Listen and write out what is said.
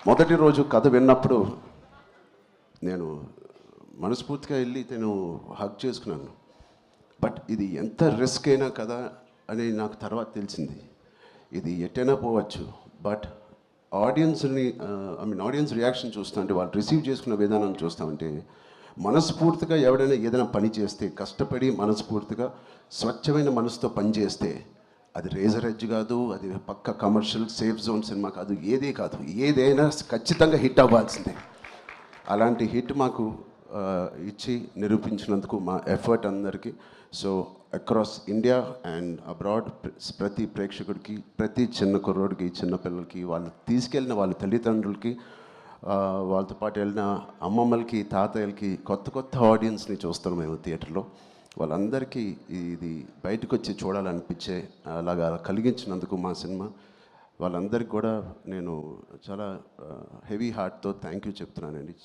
మొదటి రోజు కథ విన్నప్పుడు నేను మనస్ఫూర్తిగా వెళ్ళి నేను హగ్ చేసుకున్నాను. బట్ ఇది ఎంత రిస్క్ అయినా కదా అని నాకు తర్వాత తెలిసింది. ఇది ఎట్టైనా పోవచ్చు, బట్ ఆడియన్స్ని ఆడియన్స్ రియాక్షన్ చూస్తుంటే వాళ్ళు రిసీవ్ చేసుకున్న విధానం చూస్తామంటే మనస్ఫూర్తిగా ఎవడైనా ఏదైనా పని చేస్తే కష్టపడి మనస్ఫూర్తిగా స్వచ్ఛమైన మనసుతో పని చేస్తే అది రేజర్ ఎడ్జ్ కాదు, అది పక్క కమర్షియల్ సేఫ్ జోన్ సినిమా కాదు, ఏదే కాదు, ఏదైనా ఖచ్చితంగా హిట్ అవ్వాల్సిందే. అలాంటి హిట్ మాకు ఇచ్చి నిరూపించినందుకు మా ఎఫర్ట్ అందరికీ. So across India and abroad ప్రతి ప్రేక్షకుడికి, ప్రతి చిన్న కుర్రోడికి, చిన్న పిల్లలకి, వాళ్ళు తీసుకెళ్ళిన వాళ్ళ తల్లిదండ్రులకి, వాళ్ళతో పాటు వెళ్ళిన అమ్మమ్మలకి, తాతయ్యలకి, కొత్త కొత్త ఆడియన్స్ని చూస్తాం మేము థియేటర్లో. వాళ్ళందరికీ ఇది బయటకు వచ్చి చూడాలనిపించే అలాగా కలిగించినందుకు మా సినిమా వాళ్ళందరికీ కూడా నేను చాలా హెవీ హార్ట్తో థ్యాంక్ యూ చెప్తున్నానండి.